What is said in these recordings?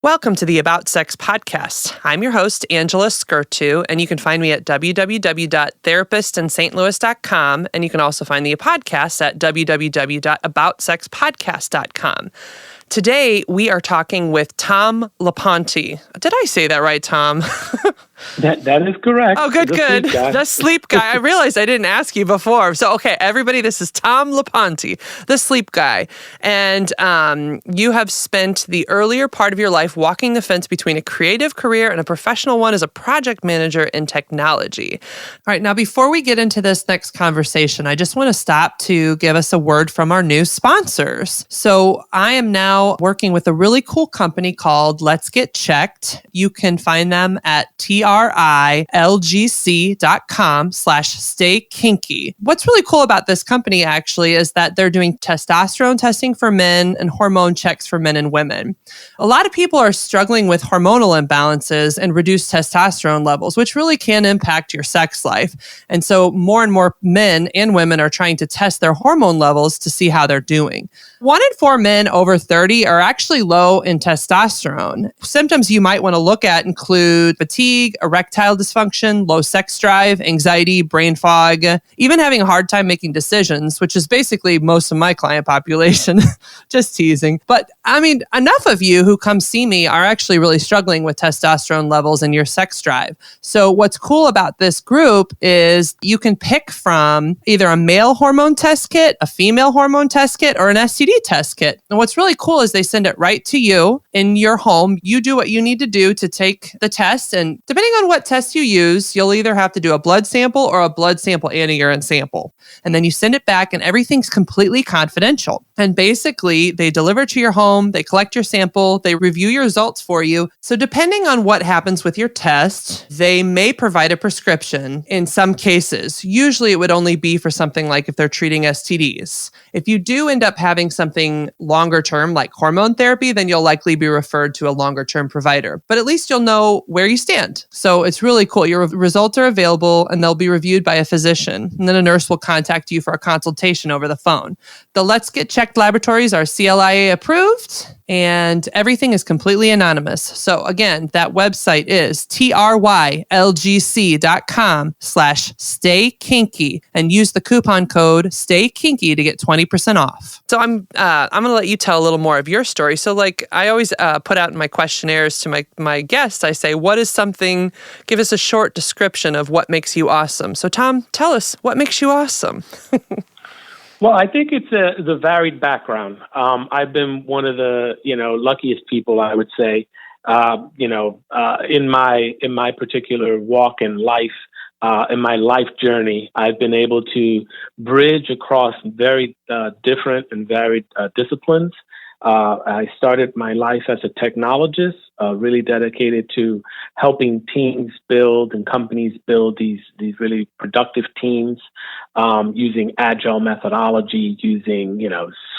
Welcome to the About Sex podcast. I'm your host, Angela Skirtu, and you can find me at www.therapistsinstlouis.com, and you can also find the podcast at www.aboutsexpodcast.com. Today, we are talking with Tom LaPonti. Did I say that right, Tom? That is correct. Oh, good. The sleep guy. I realized I didn't ask you before. So, okay, everybody, this is Tom LaPonti, the sleep guy. And you have spent the earlier part of your life walking the fence between a creative career and a professional one as a project manager in technology. All right, now before we get into this next conversation, I just want to stop to give us a word from our new sponsors. So I am now working with a really cool company called Let's Get Checked. You can find them at trilgc.com/staykinky. What's really cool about this company actually is that they're doing testosterone testing for men and hormone checks for men and women. A lot of people are struggling with hormonal imbalances and reduced testosterone levels, which really can impact your sex life. And so more and more men and women are trying to test their hormone levels to see how they're doing. 1 in 4 men over 30 are actually low in testosterone. Symptoms you might want to look at include fatigue, erectile dysfunction, low sex drive, anxiety, brain fog, even having a hard time making decisions, which is basically most of my client population. Just teasing. But I mean, enough of you who come see me are actually really struggling with testosterone levels and your sex drive. So what's cool about this group is you can pick from either a male hormone test kit, a female hormone test kit, or an STD test kit. And what's really cool is they send it right to you in your home. You do what you need to do to take the test. And depending on what test you use, you'll either have to do a blood sample or a blood sample and a urine sample. And then you send it back and everything's completely confidential. And basically, they deliver it to your home, they collect your sample, they review your results for you. So depending on what happens with your test, they may provide a prescription in some cases. Usually it would only be for something like if they're treating STDs. If you do end up having something longer term like hormone therapy, then you'll likely be referred to a longer term provider. But at least you'll know where you stand. So it's really cool. Your results are available and they'll be reviewed by a physician. And then a nurse will contact you for a consultation over the phone. The Let's Get Checked laboratories are CLIA approved and everything is completely anonymous. So again, that website is trilgc.com/staykinky and use the coupon code STAYKINKY to get 20% off. So I'm going to let you tell a little more of your story. So like I always put out in my questionnaires to my guests, I say, what is something, give us a short description of what makes you awesome. So Tom, tell us what makes you awesome. Well, I think it's the varied background. I've been one of the luckiest people, I would say, in my particular walk in life, in my life journey. I've been able to bridge across very different and varied disciplines. I started my life as a technologist, really dedicated to helping teams build and companies build these really productive teams, using agile methodology, using,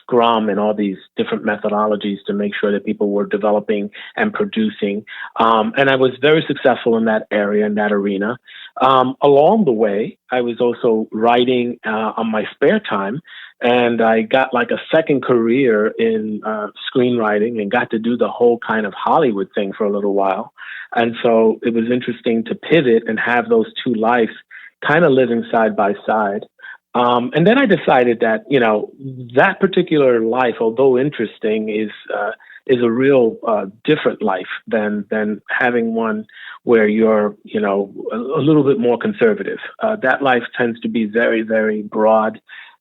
Scrum and all these different methodologies to make sure that people were developing and producing. And I was very successful in that area, in that arena. Along the way, I was also writing on my spare time. And I got like a second career in screenwriting and got to do the whole kind of Hollywood thing for a little while. And so it was interesting to pivot and have those two lives kind of living side by side. And then I decided that, that particular life, although interesting, is a real different life than having one where you're, a little bit more conservative. That life tends to be very, very broad.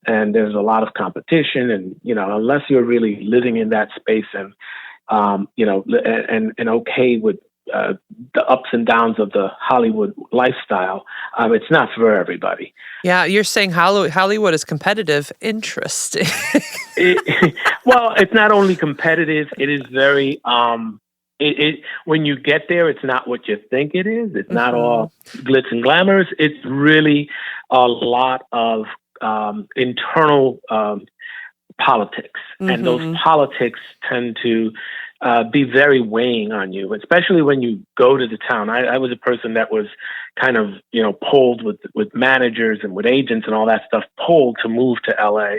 And there's a lot of competition, and unless you're really living in that space and and okay with the ups and downs of the Hollywood lifestyle, it's not for everybody. Yeah, you're saying Hollywood is competitive. Interesting. Well, it's not only competitive; it is very. When you get there, it's not what you think it is. It's not all glitz and glamours. It's really a lot of internal politics, and those politics tend to be very weighing on you, especially when you go to the town. I was a person that was kind of, pulled with managers and with agents and all that stuff, pulled to move to LA.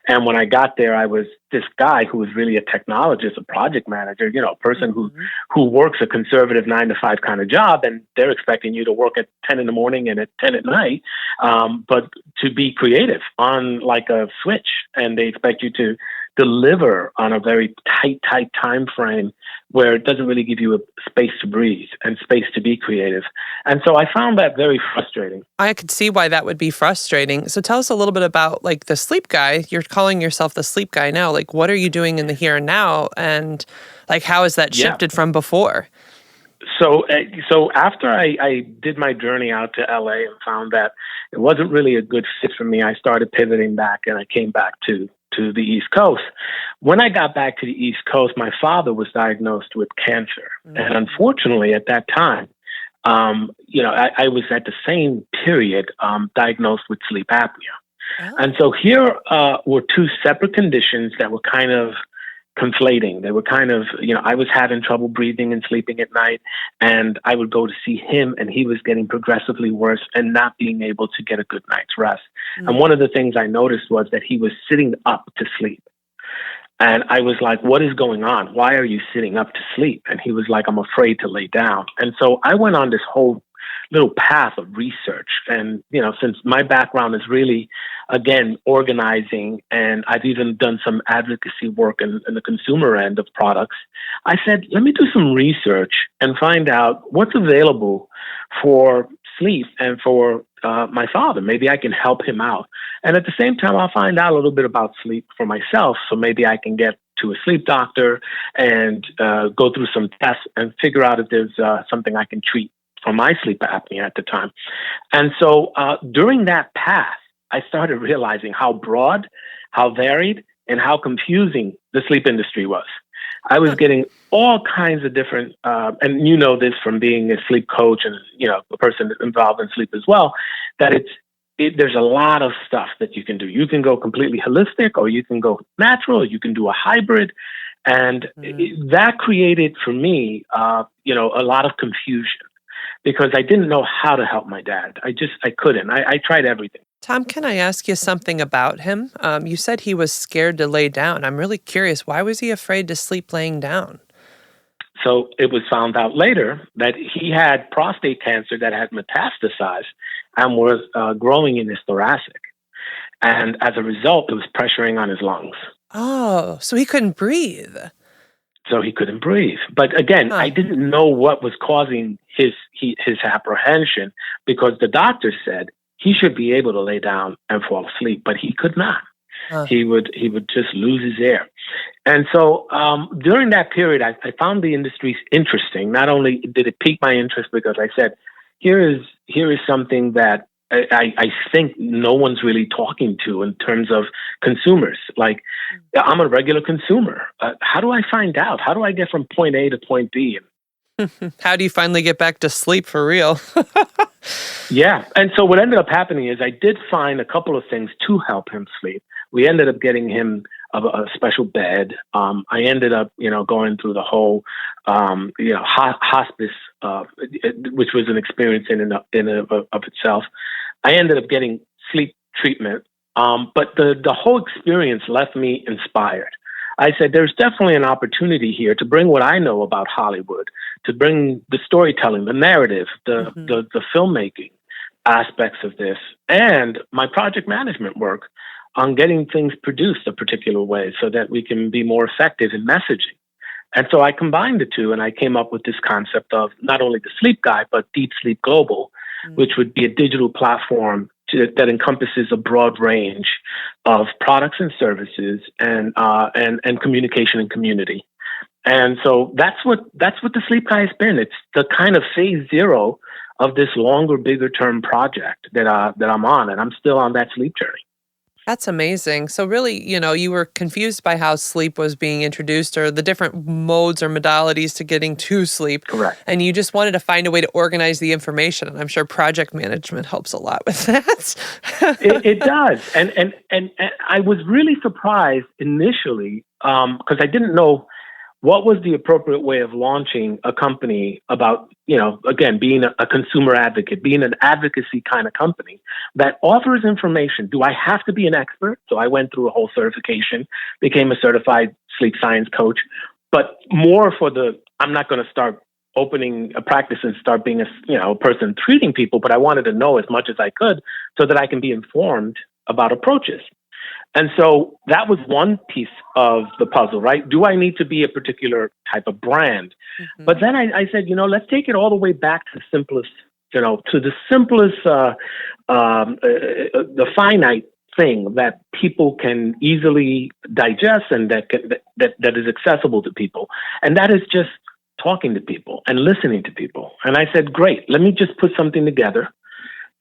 And when I got there, I was this guy who was really a technologist, a project manager, a person who works a conservative 9 to 5 kind of job, and they're expecting you to work at 10 in the morning and at 10 at night, but to be creative on like a switch, and they expect you to deliver on a very tight time frame where it doesn't really give you a space to breathe and space to be creative. And so I found that very frustrating. I could see why that would be frustrating. So tell us a little bit about like the sleep guy. You're calling yourself the sleep guy now. Like, what are you doing in the here and now? And like, how has that shifted from before? So after I did my journey out to LA and found that it wasn't really a good fit for me, I started pivoting back, and I came back to the East Coast. When I got back to the East Coast, my father was diagnosed with cancer. And unfortunately, at that time, I was at the same period diagnosed with sleep apnea. Oh. And so here were two separate conditions that were kind of conflating. They were kind of, I was having trouble breathing and sleeping at night, and I would go to see him, and he was getting progressively worse and not being able to get a good night's rest. Mm-hmm. And one of the things I noticed was that he was sitting up to sleep. And I was like, what is going on? Why are you sitting up to sleep? And he was like, I'm afraid to lay down. And so I went on this whole little path of research. And, since my background is really, again, organizing, and I've even done some advocacy work in the consumer end of products, I said, let me do some research and find out what's available for sleep and for my father. Maybe I can help him out. And at the same time, I'll find out a little bit about sleep for myself. So maybe I can get to a sleep doctor and go through some tests and figure out if there's something I can treat for my sleep apnea at the time. And so during that path, I started realizing how broad, how varied, and how confusing the sleep industry was. I was getting all kinds of different, and you know this from being a sleep coach and, a person involved in sleep as well, that there's a lot of stuff that you can do. You can go completely holistic, or you can go natural, or you can do a hybrid. And that created for me, a lot of confusion, because I didn't know how to help my dad. I couldn't. I tried everything. Tom, can I ask you something about him? You said he was scared to lay down. I'm really curious. Why was he afraid to sleep laying down? So it was found out later that he had prostate cancer that had metastasized and was growing in his thoracic. And as a result, it was pressuring on his lungs. Oh, so he couldn't breathe. So he couldn't breathe. But again, I didn't know what was causing his apprehension, because the doctor said he should be able to lay down and fall asleep, but he could not. He would just lose his air. And so during that period, I found the industry interesting. Not only did it pique my interest, because I said, here is something that I think no one's really talking to in terms of consumers. Like, I'm a regular consumer. How do I find out? How do I get from point A to point B? How do you finally get back to sleep for real? Yeah. And so what ended up happening is I did find a couple of things to help him sleep. We ended up getting him a special bed. I ended up, going through the whole, hospice, which was an experience in and of itself. I ended up getting sleep treatment. But the whole experience left me inspired. I said, there's definitely an opportunity here to bring what I know about Hollywood, to bring the storytelling, the narrative, the filmmaking aspects of this, and my project management work on getting things produced a particular way so that we can be more effective in messaging. And so I combined the two, and I came up with this concept of not only the Sleep Guy, but Deep Sleep Global, which would be a digital platform that encompasses a broad range of products and services and communication and community. And so that's what the Sleep Guy has been. It's the kind of phase zero of this longer, bigger term project that I'm on, and I'm still on that sleep journey. That's amazing. So really, you were confused by how sleep was being introduced, or the different modes or modalities to getting to sleep. Correct. And you just wanted to find a way to organize the information. And I'm sure project management helps a lot with that. It does. And I was really surprised initially, because I didn't know what was the appropriate way of launching a company about, again, being a consumer advocate, being an advocacy kind of company that offers information. Do I have to be an expert? So I went through a whole certification, became a certified sleep science coach, but more for I'm not going to start opening a practice and start being a person treating people, but I wanted to know as much as I could so that I can be informed about approaches. And so that was one piece of the puzzle, right? Do I need to be a particular type of brand? Mm-hmm. But then I said, let's take it all the way back to the simplest, the finite thing that people can easily digest and that is accessible to people. And that is just talking to people and listening to people. And I said, great, let me just put something together.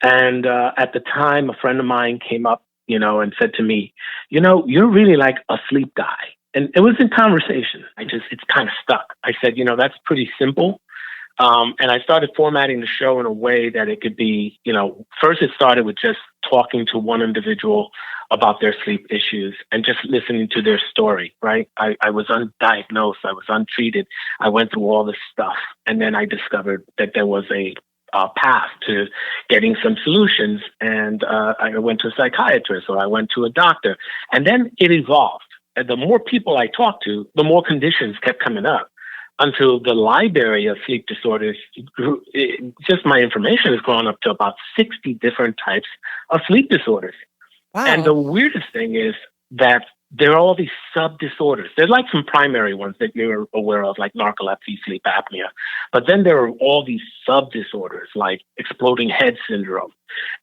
And at the time, a friend of mine came up, and said to me, you're really like a sleep guy. And it was in conversation. It's kind of stuck. I said, that's pretty simple. And I started formatting the show in a way that it could be, first it started with just talking to one individual about their sleep issues and just listening to their story, right? I was undiagnosed. I was untreated. I went through all this stuff. And then I discovered that there was a path to getting some solutions. And I went to a psychiatrist or I went to a doctor. And then it evolved. And the more people I talked to, the more conditions kept coming up until the library of sleep disorders grew. Just my information has grown up to about 60 different types of sleep disorders. Wow. And the weirdest thing is that there are all these sub-disorders. There's like some primary ones that you're aware of, like narcolepsy, sleep apnea. But then there are all these sub-disorders, like exploding head syndrome.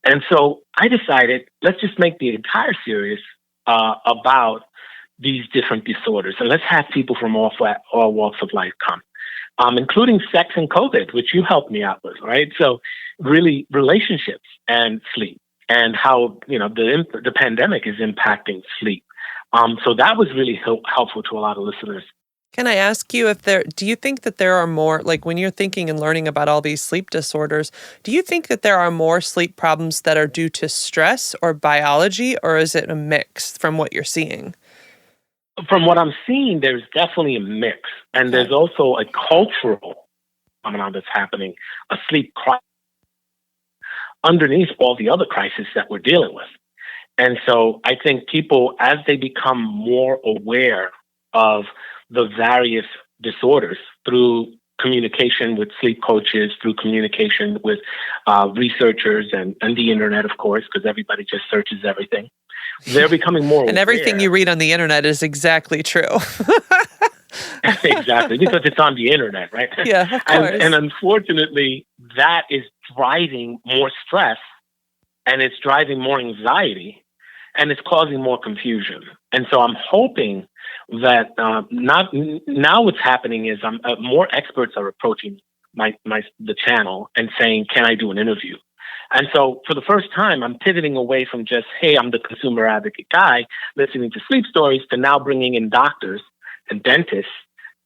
And so I decided, let's just make the entire series about these different disorders. And let's have people from all walks of life come, including sex and COVID, which you helped me out with, right? So really relationships and sleep and how, the pandemic is impacting sleep. So that was really helpful to a lot of listeners. Can I ask you do you think that there are more, like when you're thinking and learning about all these sleep disorders, do you think that there are more sleep problems that are due to stress or biology, or is it a mix from what you're seeing? From what I'm seeing, there's definitely a mix. And there's also a cultural phenomenon that's happening, a sleep crisis underneath all the other crises that we're dealing with. And so I think people, as they become more aware of the various disorders through communication with sleep coaches, through communication with researchers and the internet, of course, because everybody just searches everything, they're becoming more aware. And everything you read on the internet is exactly true. Exactly, because it's on the internet, right? Yeah, of course. And unfortunately, that is driving more stress and it's driving more anxiety. And it's causing more confusion. And so I'm hoping that now what's happening is more experts are approaching the channel and saying, can I do an interview? And so for the first time, I'm pivoting away from just, hey, I'm the consumer advocate guy listening to sleep stories to now bringing in doctors and dentists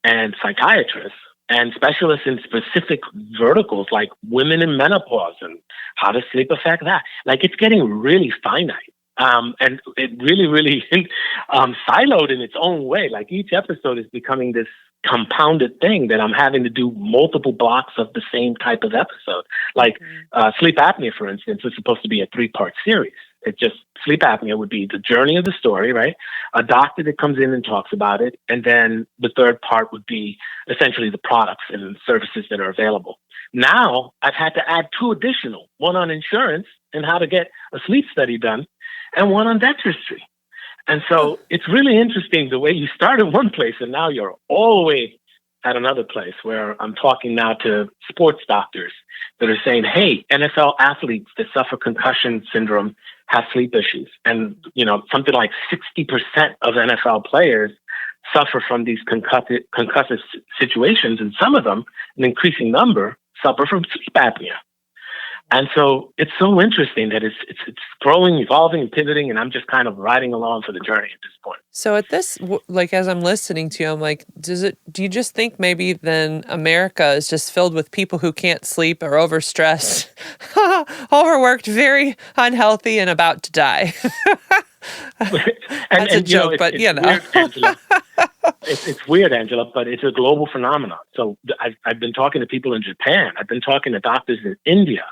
and psychiatrists and specialists in specific verticals like women in menopause and how does sleep affect that? Like it's getting really finite. And it really, really siloed in its own way. Like each episode is becoming this compounded thing that I'm having to do multiple blocks of the same type of episode. Like sleep apnea, for instance, is supposed to be a 3-part series. It just, sleep apnea would be the journey of the story, right? A doctor that comes in and talks about it. And then the third part would be essentially the products and services that are available. Now I've had to add 2 additional, one on insurance and how to get a sleep study done, and one on dentistry. And so it's really interesting the way you start in one place and now you're all the way at another place where I'm talking now to sports doctors that are saying, hey, NFL athletes that suffer concussion syndrome have sleep issues. And, something like 60% of NFL players suffer from these concussive situations. And some of them, an increasing number, suffer from sleep apnea. And so it's so interesting that it's growing, evolving, and pivoting, and I'm just kind of riding along for the journey at this point. So at this, as I'm listening to you, I'm like, do you just think maybe then America is just filled with people who can't sleep or overstressed, overworked, very unhealthy, and about to die? That's a and joke, but it's weird, Angela. It's weird, Angela, but it's a global phenomenon. So I've been talking to people in Japan. I've been talking to doctors in India,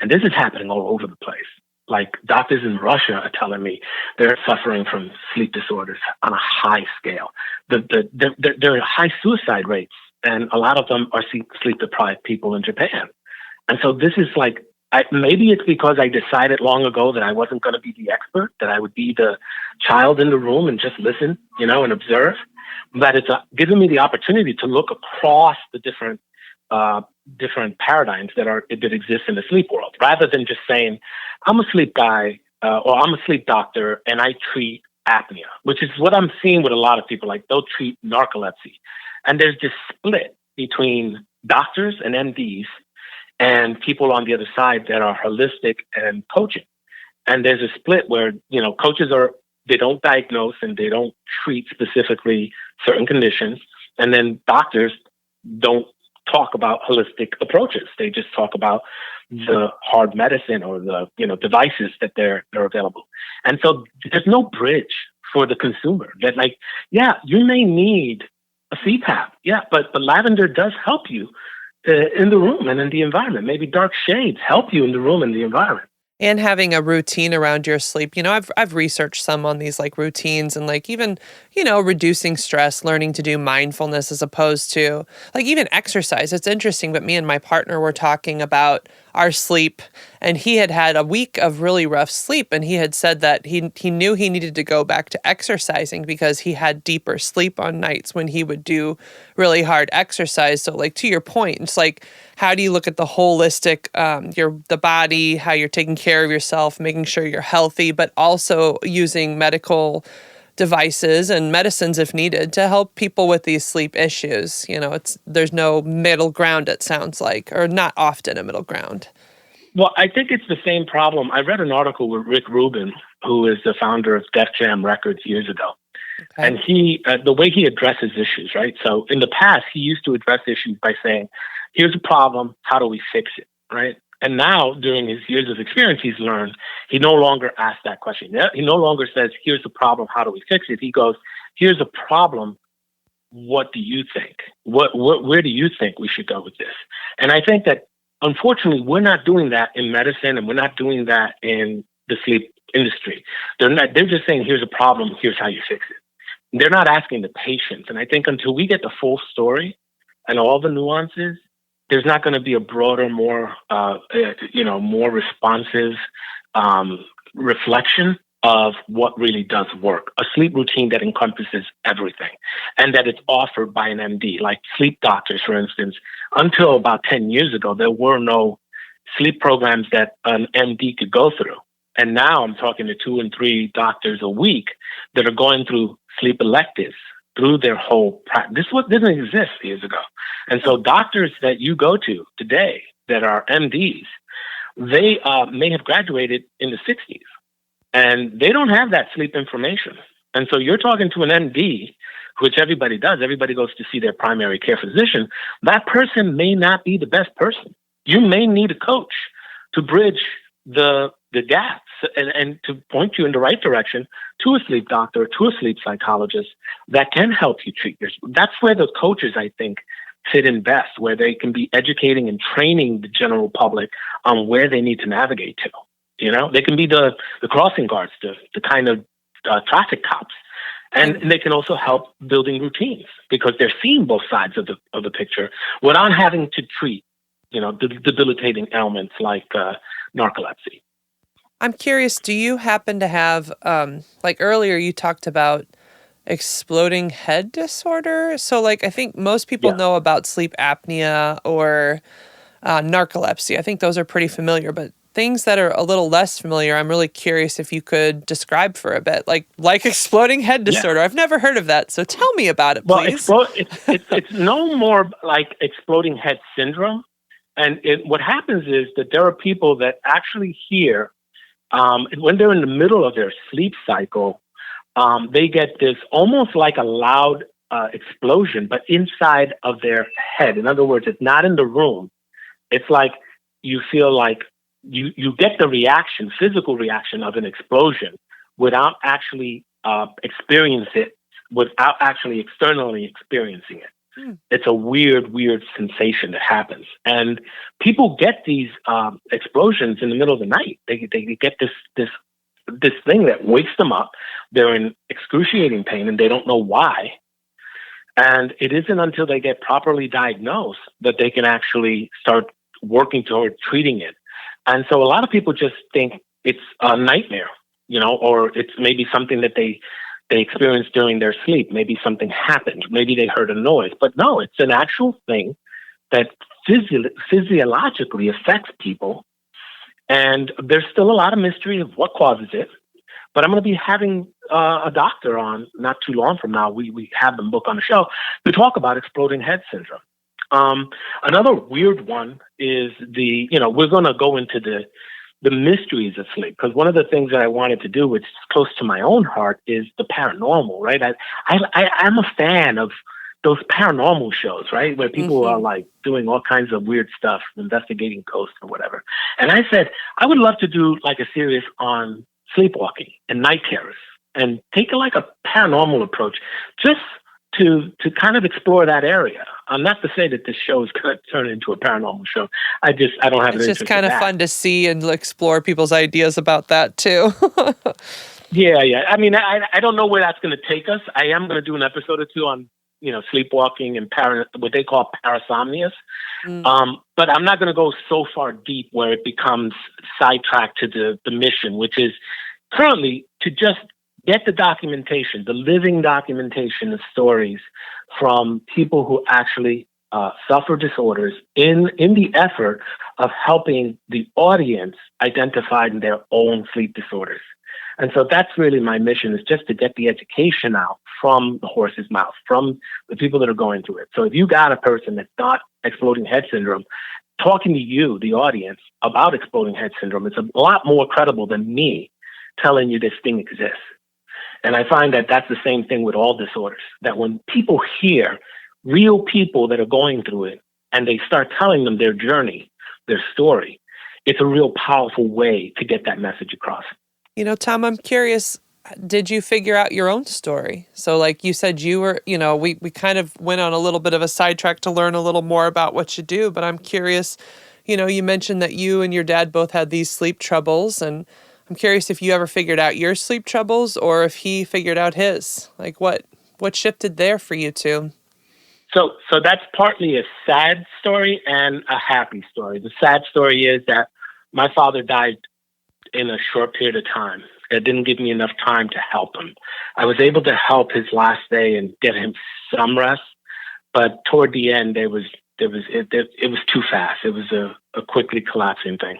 and this is happening all over the place. Like doctors in Russia are telling me they're suffering from sleep disorders on a high scale. There are high suicide rates, and a lot of them are sleep deprived people in Japan. And so this is like, maybe it's because I decided long ago that I wasn't going to be the expert, that I would be the child in the room and just listen, and observe. That it's given me the opportunity to look across the different paradigms that exist in the sleep world, rather than just saying, I'm a sleep guy or I'm a sleep doctor and I treat apnea, which is what I'm seeing with a lot of people. Like they'll treat narcolepsy. And there's this split between doctors and MDs and people on the other side that are holistic and coaching. And there's a split where, coaches they don't diagnose and they don't treat specifically certain conditions. And then doctors don't talk about holistic approaches. They just talk about the hard medicine or the, devices that they're available. And so there's no bridge for the consumer that like, yeah, you may need a CPAP. Yeah, but lavender does help you in the room and in the environment. Maybe dark shades help you in the room and the environment. And having a routine around your sleep. I've researched some on these like routines and like even, reducing stress, learning to do mindfulness as opposed to like even exercise. It's interesting, but me and my partner were talking about our sleep, and he had a week of really rough sleep, and he had said that he knew he needed to go back to exercising because he had deeper sleep on nights when he would do really hard exercise. So like to your point, it's like, how do you look at the holistic, the body, how you're taking care of yourself, making sure you're healthy, but also using medical devices and medicines if needed to help people with these sleep issues. There's no middle ground, it sounds like, or not often a middle ground. Well, I think it's the same problem. I read an article with Rick Rubin, who is the founder of Def Jam Records years ago. Okay. And he, the way he addresses issues, right? So in the past, he used to address issues by saying, here's a problem, how do we fix it, right? And now, during his years of experience, he's learned he no longer asks that question. He no longer says, here's the problem, how do we fix it? He goes, here's a problem, what do you think? Where do you think we should go with this? And I think that, unfortunately, we're not doing that in medicine, and we're not doing that in the sleep industry. They're just saying, here's a problem, here's how you fix it. They're not asking the patients. And I think until we get the full story and all the nuances, there's not going to be a broader, more responsive reflection of what really does work. A sleep routine that encompasses everything and that it's offered by an MD, like sleep doctors, for instance. Until about 10 years ago, there were no sleep programs that an MD could go through. And now I'm talking to 2 and 3 doctors a week that are going through sleep electives through their whole practice. This didn't exist years ago. And so doctors that you go to today that are MDs, they may have graduated in the 60s, and they don't have that sleep information. And so you're talking to an MD, which everybody does. Everybody goes to see their primary care physician. That person may not be the best person. You may need a coach to bridge the gaps and to point you in the right direction to a sleep doctor, to a sleep psychologist that can help you treat your. That's where the coaches, I think, fit in best, where they can be educating and training the general public on where they need to navigate to. They can be the crossing guards, the kind of traffic cops. And they can also help building routines because they're seeing both sides of the picture without having to treat, debilitating ailments like narcolepsy. I'm curious, do you happen to have, like earlier you talked about exploding head disorder? So like I think most people know about sleep apnea or narcolepsy. I think those are pretty familiar, but things that are a little less familiar, I'm really curious if you could describe for a bit, like exploding head disorder. I've never heard of that, so tell me about it, please. Well, it's no more like exploding head syndrome. And what happens is that there are people that actually hear, when they're in the middle of their sleep cycle, they get this almost like a loud explosion, but inside of their head. In other words, it's not in the room. It's like you feel like you get the reaction, physical reaction of an explosion, without actually experience it, without actually externally experiencing it. It's a weird, weird sensation that happens. And people get these explosions in the middle of the night. They get this thing that wakes them up. They're in excruciating pain and they don't know why. And it isn't until they get properly diagnosed that they can actually start working toward treating it. And so a lot of people just think it's a nightmare, or it's maybe something that they experienced during their sleep. Maybe something happened. Maybe they heard a noise. But no, it's an actual thing that physiologically affects people. And there's still a lot of mystery of what causes it. But I'm going to be having a doctor on not too long from now. We have them booked on the show to talk about exploding head syndrome. Another weird one is we're going to go into the mysteries of sleep, because one of the things that I wanted to do, which is close to my own heart, is the paranormal, right? I'm a fan of those paranormal shows, right? Where people are like doing all kinds of weird stuff, investigating ghosts or whatever. And I said, I would love to do like a series on sleepwalking and night terrors and take a paranormal approach just to kind of explore that area. Not to say that this show is going to turn into a paranormal show. I don't have. It's just kind of fun to see and explore people's ideas about that too. Yeah. I mean, I don't know where that's going to take us. I am going to do an episode or two on sleepwalking and what they call parasomnias. But I'm not going to go so far deep where it becomes sidetracked to the mission, which is currently to just get the documentation, the living documentation of stories from people who actually suffer disorders in the effort of helping the audience identify their own sleep disorders. And so that's really my mission, is just to get the education out from the horse's mouth, from the people that are going through it. So if you got a person that's got exploding head syndrome, talking to you, the audience, about exploding head syndrome, it's a lot more credible than me telling you this thing exists. And I find that that's the same thing with all disorders, that when people hear real people that are going through it and they start telling them their journey, their story, it's a real powerful way to get that message across. Tom, I'm curious, did you figure out your own story? So like you said, you were, we kind of went on a little bit of a sidetrack to learn a little more about what you do, but I'm curious, you mentioned that you and your dad both had these sleep troubles, and I'm curious if you ever figured out your sleep troubles or if he figured out his. Like what shifted there for you two? So that's partly a sad story and a happy story. The sad story is that my father died in a short period of time. It didn't give me enough time to help him. I was able to help his last day and get him some rest, but toward the end, it was too fast. It was a quickly collapsing thing.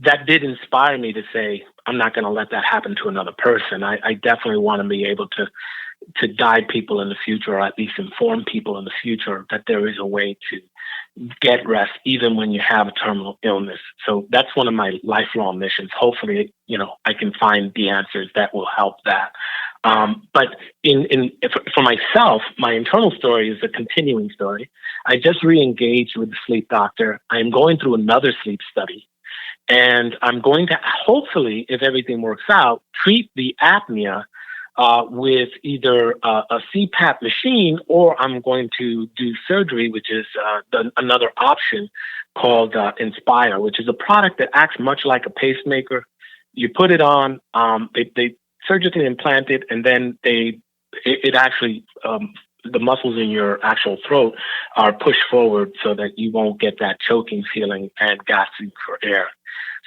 That did inspire me to say, I'm not going to let that happen to another person. I definitely want to be able to guide people in the future, or at least inform people in the future that there is a way to get rest even when you have a terminal illness. So that's one of my lifelong missions. Hopefully, I can find the answers that will help that. But for myself, my internal story is a continuing story. I just re-engaged with the sleep doctor. I'm going through another sleep study. And I'm going to, hopefully, if everything works out, treat the apnea with either a CPAP machine, or I'm going to do surgery, which is another option called Inspire, which is a product that acts much like a pacemaker. You put it on, they surgically implant it, and then it actually, the muscles in your actual throat are pushed forward so that you won't get that choking feeling and gasping for air.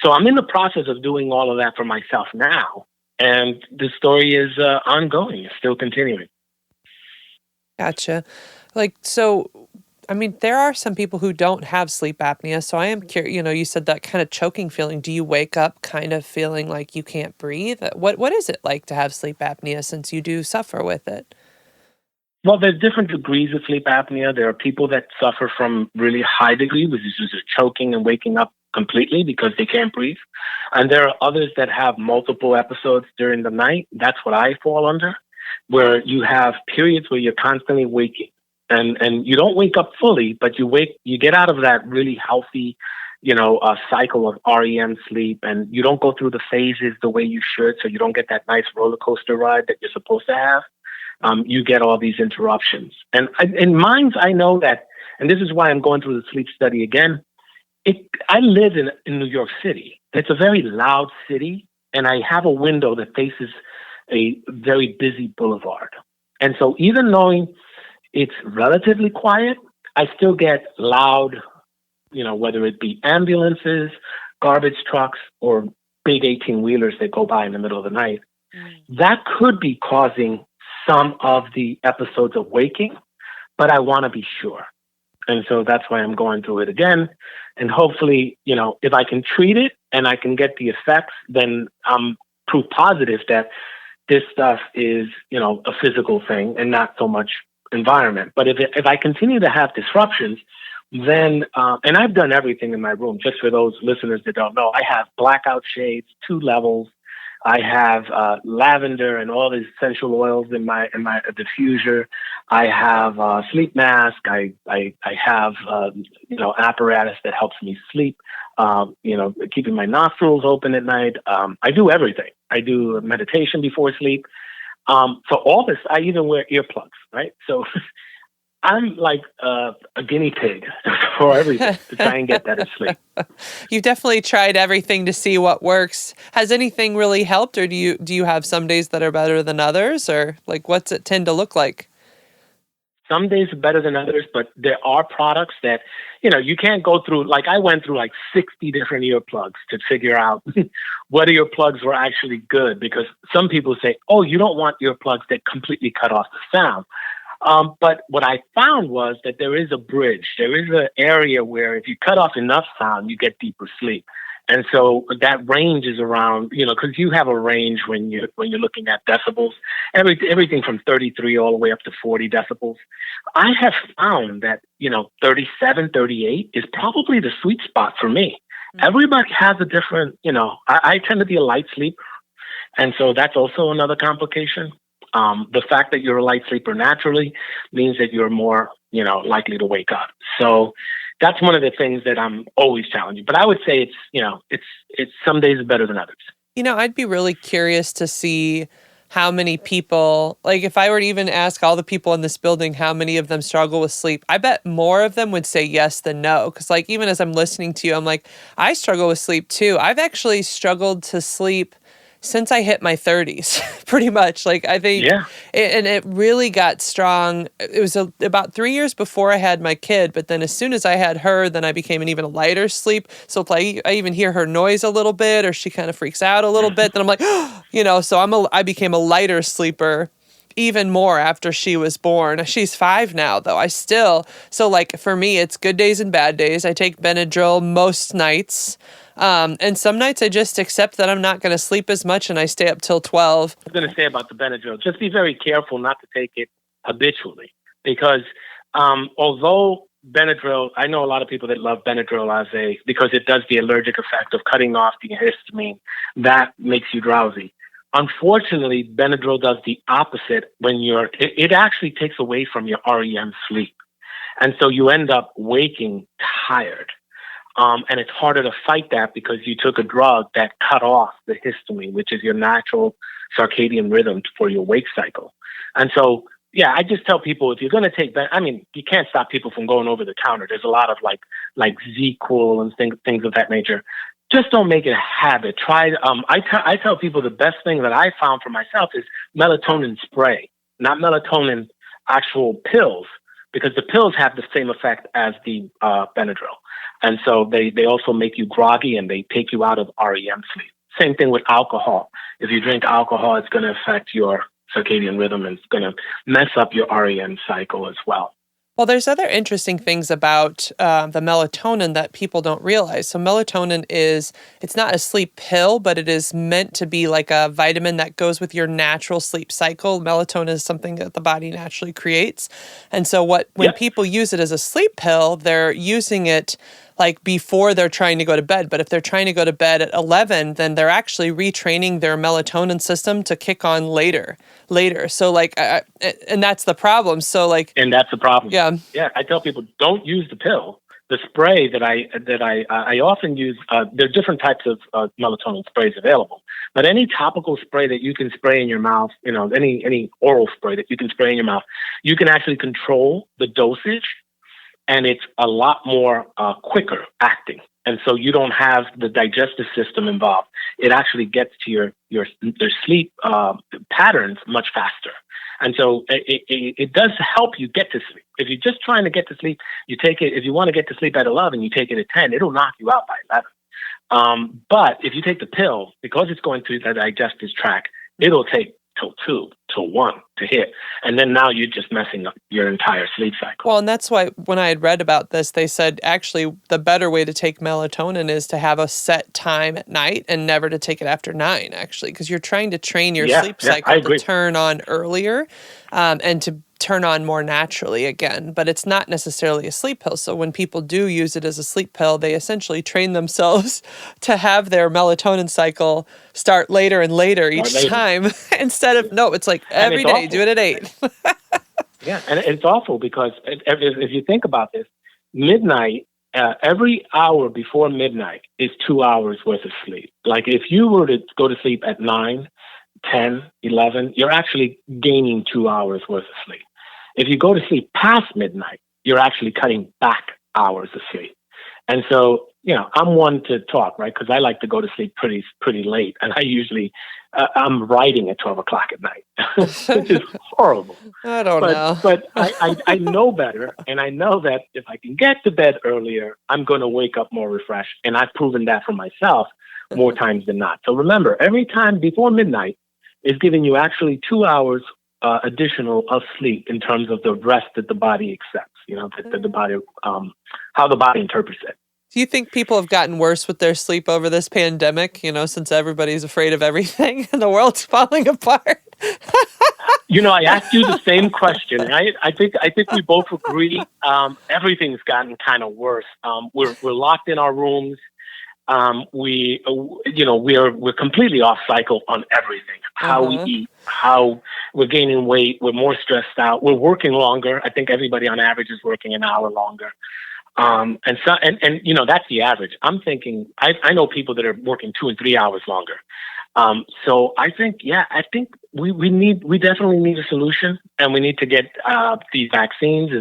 So I'm in the process of doing all of that for myself now. And the story is ongoing. It's still continuing. Gotcha. There are some people who don't have sleep apnea. So I am curious, you said that kind of choking feeling. Do you wake up kind of feeling like you can't breathe? What is it like to have sleep apnea, since you do suffer with it? Well, there's different degrees of sleep apnea. There are people that suffer from really high degree, which is just choking and waking up completely because they can't breathe. And there are others that have multiple episodes during the night. That's what I fall under, where you have periods where you're constantly waking. And you don't wake up fully, but you get out of that really healthy a cycle of REM sleep, and you don't go through the phases the way you should, so you don't get that nice roller coaster ride that you're supposed to have. You get all these interruptions. And in mines, I know that, and this is why I'm going through the sleep study again. I live in New York City. It's a very loud city, and I have a window that faces a very busy boulevard. And so even knowing it's relatively quiet, I still get loud, whether it be ambulances, garbage trucks, or big 18-wheelers that go by in the middle of the night. That could be causing some of the episodes of waking, but I want to be sure. And so that's why I'm going through it again. And hopefully, if I can treat it and I can get the effects, then I'm proof positive that this stuff is, a physical thing and not so much environment. But if I continue to have disruptions, then, and I've done everything in my room, just for those listeners that don't know, I have blackout shades, 2 levels. I have lavender and all these essential oils in my diffuser. I have sleep mask. I have apparatus that helps me sleep. Keeping my nostrils open at night. I do everything. I do meditation before sleep. For all this, I even wear earplugs. Right, so. I'm like a guinea pig for everything to try and get better sleep. You've definitely tried everything to see what works. Has anything really helped, or do you have some days that are better than others, or like what's it tend to look like? Some days are better than others, but there are products that, you can't go through, like I went through like 60 different earplugs to figure out what earplugs were actually good, because some people say, oh, you don't want earplugs that completely cut off the sound. But what I found was that there is a bridge. There is an area where if you cut off enough sound, you get deeper sleep. And so that range is around, because you have a range when you're looking at decibels, everything from 33 all the way up to 40 decibels. I have found that, 37, 38 is probably the sweet spot for me. Mm-hmm. Everybody has a different, I tend to be a light sleeper. And so that's also another complication. The fact that you're a light sleeper naturally means that you're more, likely to wake up. So that's one of the things that I'm always challenging. But I would say it's some days better than others. I'd be really curious to see how many people, like if I were to even ask all the people in this building how many of them struggle with sleep, I bet more of them would say yes than no. Because like even as I'm listening to you, I'm like, I struggle with sleep too. I've actually struggled to sleep since I hit my 30s, pretty much. Like I think, and it really got strong. It was about 3 years before I had my kid, but then as soon as I had her, then I became an even lighter sleep. So if I even hear her noise a little bit, or she kind of freaks out a little bit, then I'm like, so I became a lighter sleeper even more after she was born. She's 5 now, though. So like for me, it's good days and bad days. I take Benadryl most nights. And some nights I just accept that I'm not going to sleep as much and I stay up till 12. I was going to say about the Benadryl, just be very careful not to take it habitually, because although Benadryl, I know a lot of people that love Benadryl because it does the allergic effect of cutting off the histamine that makes you drowsy. Unfortunately, Benadryl does the opposite when it actually takes away from your REM sleep. And so you end up waking tired. And it's harder to fight that because you took a drug that cut off the histamine, which is your natural circadian rhythm for your wake cycle. And so, I just tell people, if you're going to take that, you can't stop people from going over the counter. There's a lot of like Z-Cool and things of that nature. Just don't make it a habit. Try. I tell people the best thing that I found for myself is melatonin spray, not melatonin actual pills, because the pills have the same effect as the Benadryl. And so they also make you groggy and they take you out of REM sleep. Same thing with alcohol. If you drink alcohol, it's going to affect your circadian rhythm and it's going to mess up your REM cycle as well. Well, there's other interesting things about the melatonin that people don't realize. So melatonin it's not a sleep pill, but it is meant to be like a vitamin that goes with your natural sleep cycle. Melatonin is something that the body naturally creates. And so when people use it as a sleep pill, they're using it like before they're trying to go to bed. But if they're trying to go to bed at 11, then they're actually retraining their melatonin system to kick on later. So like, and that's the problem. So like, and that's the problem. Yeah. Yeah. I tell people, don't use the pill. the spray that I often use, there are different types of melatonin sprays available. But any topical spray that you can spray in your mouth, any oral spray that you can spray in your mouth, you can actually control the dosage, and it's a lot more quicker acting. And so you don't have the digestive system involved. It actually gets to your sleep patterns much faster. And so it does help you get to sleep. If you're just trying to get to sleep, you take it. If you want to get to sleep at 11, you take it at 10. It'll knock you out by 11. But if you take the pill, because it's going through the digestive tract, it'll take till 2, till 1 to hit. And then now you're just messing up your entire sleep cycle. Well, and that's why when I had read about this, they said actually the better way to take melatonin is to have a set time at night and never to take it after 9, actually, because you're trying to train your sleep cycle to turn on earlier and to turn on more naturally again. But it's not necessarily a sleep pill. So when people do use it as a sleep pill, they essentially train themselves to have their melatonin cycle start later and later each time instead of, no, it's like every day, do it at 8. Yeah, and it's awful because if you think about this, midnight, every hour before midnight is 2 hours worth of sleep. Like if you were to go to sleep at 9, 10, 11, you're actually gaining 2 hours worth of sleep. If you go to sleep past midnight, you're actually cutting back hours of sleep. And so, I'm one to talk, right? Because I like to go to sleep pretty late. And I usually, I'm writing at 12 o'clock at night, which is horrible. I don't know. But I know better. And I know that if I can get to bed earlier, I'm going to wake up more refreshed. And I've proven that for myself more times than not. So remember, every time before midnight is giving you actually 2 hours additional of sleep in terms of the rest that the body accepts, that the body, how the body interprets it. Do you think people have gotten worse with their sleep over this pandemic, since everybody's afraid of everything and the world's falling apart? I asked you the same question. I think we both agree. Everything's gotten kind of worse. We're locked in our rooms. We're completely off cycle on everything. How we eat, how we're gaining weight, we're more stressed out, we're working longer. I think everybody on average is working an hour longer. And that's the average. I'm thinking, I know people that are working 2 and 3 hours longer. So I think we definitely need a solution, and we need to get these vaccines.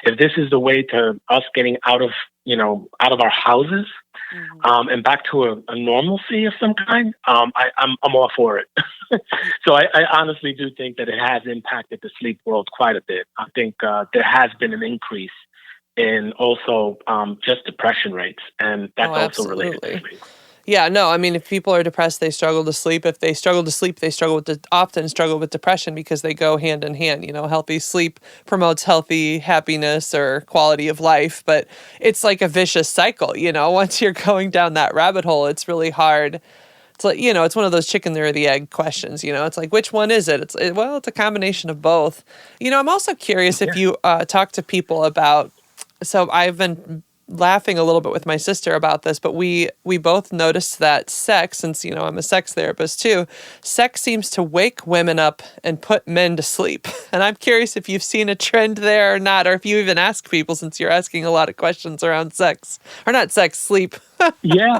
If this is the way to us getting out of our houses, and back to a normalcy of some kind, I'm all for it. So I honestly do think that it has impacted the sleep world quite a bit. I think there has been an increase in also just depression rates, and that's also related to sleep. Yeah, no, I mean, if people are depressed, they struggle to sleep. If they struggle to sleep, they often struggle with depression because they go hand in hand. Healthy sleep promotes healthy happiness or quality of life, but it's like a vicious cycle. Once you're going down that rabbit hole, it's really hard. It's like, it's one of those chicken or the egg questions. It's like, which one is it? It's a combination of both. I'm also curious if you talk to people about, so I've been laughing a little bit with my sister about this, but we both noticed that sex, since I'm a sex therapist too, sex seems to wake women up and put men to sleep. And I'm curious if you've seen a trend there or not, or if you even ask people, since you're asking a lot of questions around sex, or not sex, sleep. Yeah,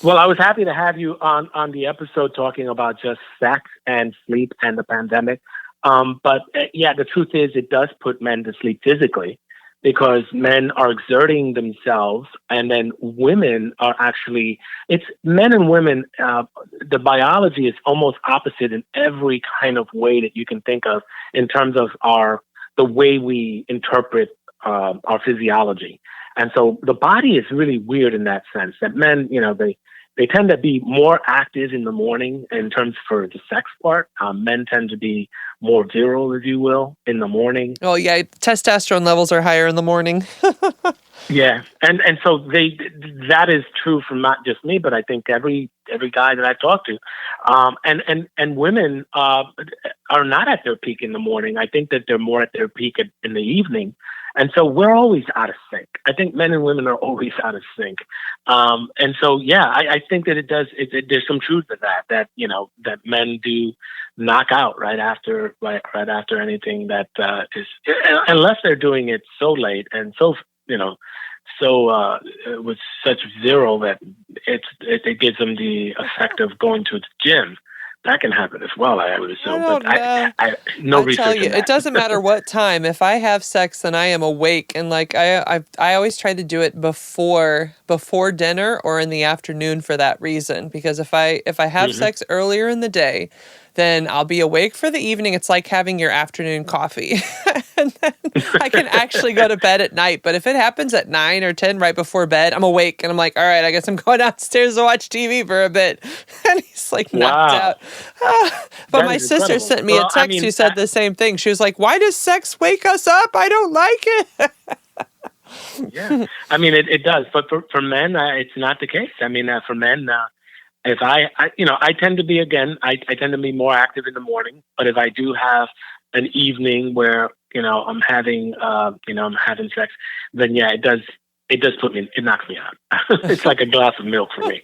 well, I was happy to have you on the episode talking about just sex and sleep and the pandemic. But the truth is, it does put men to sleep physically, because men are exerting themselves, and then women are actually, it's men and women, the biology is almost opposite in every kind of way that you can think of in terms of the way we interpret our physiology. And so the body is really weird in that sense, that men, they tend to be more active in the morning in terms for the sex part. Men tend to be more virile, if you will, in the morning. Oh yeah, testosterone levels are higher in the morning. Yeah, and so that is true for not just me, but I think every guy that I talk to, and women are not at their peak in the morning. I think that they're more at their peak in the evening. And so we're always out of sync. I think men and women are always out of sync. And so, I think that there's some truth to that men do knock out right after anything that is, unless they're doing it so late and so, with such zero that it gives them the effect of going to the gym. That can happen as well, I would I assume. But don't know. no I tell research you, on it that. doesn't matter what time. If I have sex, then I am awake, and like I always try to do it before dinner or in the afternoon for that reason. Because if I have Hmm. sex earlier in the day, then I'll be awake for the evening. It's like having your afternoon coffee, and then I can actually go to bed at night. But if it happens at 9 or 10 right before bed, I'm awake, and I'm like, all right, I guess I'm going downstairs to watch TV for a bit. And he's like knocked Wow, out. But that my is sister incredible. sent me a Well, I text who mean, said the same thing. She was like, "Why does sex wake us up? I don't like it." yeah, I mean, it does. But for men, it's not the case. I mean, for men, if I tend to be, again, I tend to be more active in the morning. But if I do have an evening where I'm having sex, then yeah, it does it knocks me out. It's like a glass of milk for me.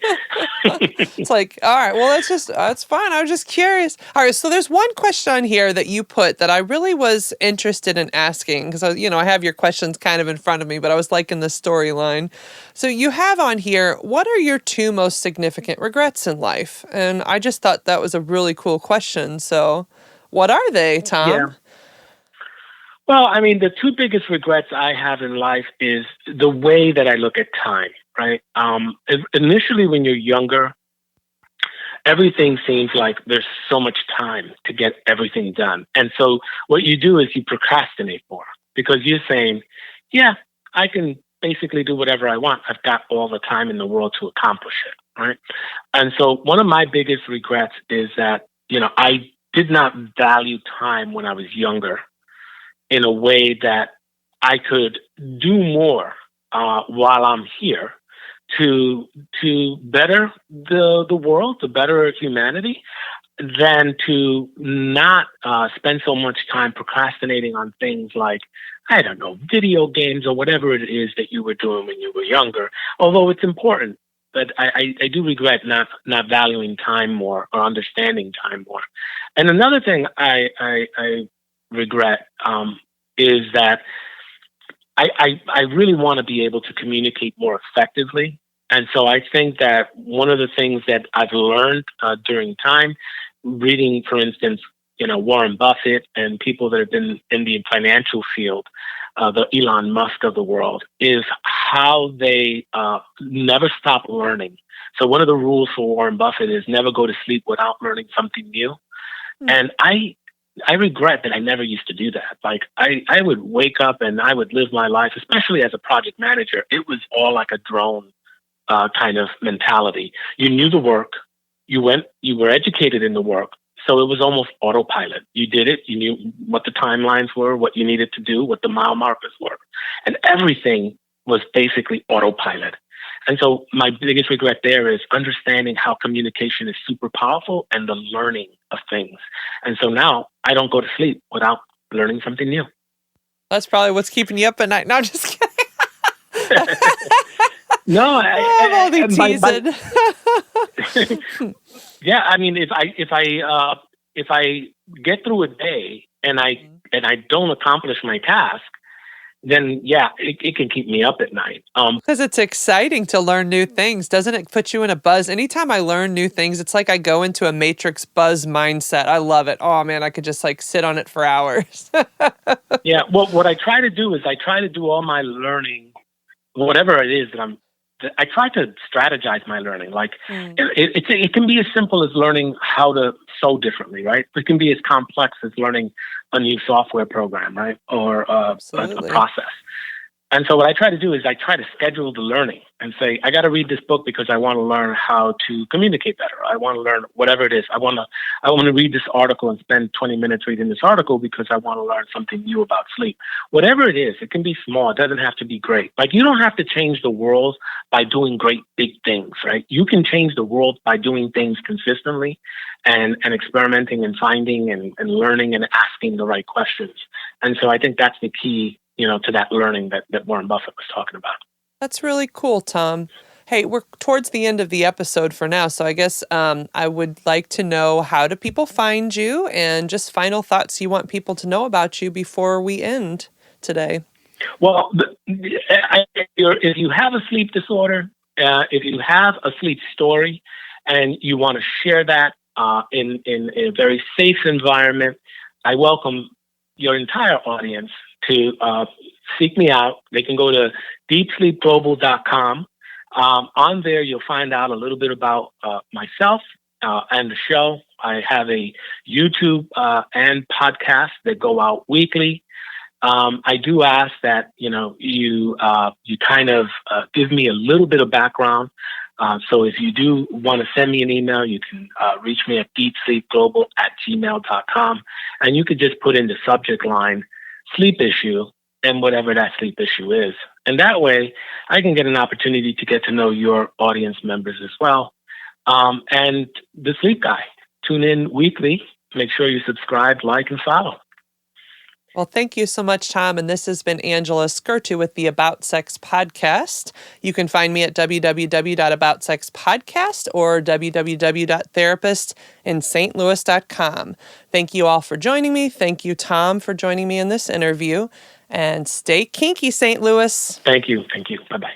It's like, all right, well, that's fine. I was just curious. All right, so there's one question on here that you put that I really was interested in asking because I have your questions kind of in front of me, but I was liking the storyline. So you have on here, what are your two most significant regrets in life? And I just thought that was a really cool question. So, what are they, Yeah. Tom? Well, I mean, the two biggest regrets I have in life is the way that I look at time, right? Initially, when you're younger, everything seems like there's so much time to get everything done. And so what you do is you procrastinate more because you're saying, yeah, I can basically do whatever I want. I've got all the time in the world to accomplish it, right? And so one of my biggest regrets is that, I did not value time when I was younger in a way that I could do more while I'm here to better the world, to better humanity, than to not spend so much time procrastinating on things like, I don't know, video games or whatever it is that you were doing when you were younger. Although it's important, but I do regret not valuing time more or understanding time more. And another thing I regret is that I really want to be able to communicate more effectively. And so I think that one of the things that I've learned during time, reading, for instance, Warren Buffett and people that have been in the financial field, the Elon Musk of the world, is how they never stop learning. So one of the rules for Warren Buffett is never go to sleep without learning something new. And I regret that I never used to do that. Like I would wake up and I would live my life, especially as a project manager. It was all like a drone kind of mentality. You knew the work, you were educated in the work. So it was almost autopilot. You did it. You knew what the timelines were, what you needed to do, what the mile markers were. And everything was basically autopilot. And so my biggest regret there is understanding how communication is super powerful and the learning of things. And so now I don't go to sleep without learning something new. That's probably what's keeping you up at night. No, I'm just kidding. No, I'm only teasing. Yeah, I mean, if I get through a day and I don't accomplish my task, then yeah, it can keep me up at night. Because it's exciting to learn new things. Doesn't it put you in a buzz? Anytime I learn new things, it's like I go into a Matrix buzz mindset. I love it. Oh man, I could just like sit on it for hours. Yeah, well, what I try to do is I try to do all my learning, whatever it is that I try to strategize my learning. Like it can be as simple as learning how to sew differently, right? It can be as complex as learning a new software program, right? Or a process. And so what I try to do is I try to schedule the learning and say, I got to read this book because I want to learn how to communicate better. I want to learn whatever it is. I want to read this article and spend 20 minutes reading this article because I want to learn something new about sleep. Whatever it is, it can be small. It doesn't have to be great. Like you don't have to change the world by doing great big things, right? You can change the world by doing things consistently and experimenting and finding and learning and asking the right questions. And so I think that's the key, to that learning that Warren Buffett was talking about. That's really cool, Tom. Hey, we're towards the end of the episode for now, so I guess I would like to know, how do people find you, and just final thoughts you want people to know about you before we end today. Well, if you have a sleep disorder, if you have a sleep story, and you want to share that in a very safe environment, I welcome your entire audience to seek me out. They can go to deepsleepglobal.com. On there, you'll find out a little bit about myself and the show. I have a YouTube and podcast that go out weekly. I do ask that you kind of give me a little bit of background. So if you do want to send me an email, you can reach me at deepsleepglobal@gmail.com, and you could just put in the subject line sleep issue and whatever that sleep issue is. And that way I can get an opportunity to get to know your audience members as well. And the Sleep Guy, tune in weekly. Make sure you subscribe, like, and follow. Well, thank you so much, Tom. And this has been Angela Skirtu with the About Sex podcast. You can find me at www.aboutsexpodcast or www.therapistintstlouis.com. Thank you all for joining me. Thank you, Tom, for joining me in this interview. And stay kinky, St. Louis. Thank you. Bye-bye.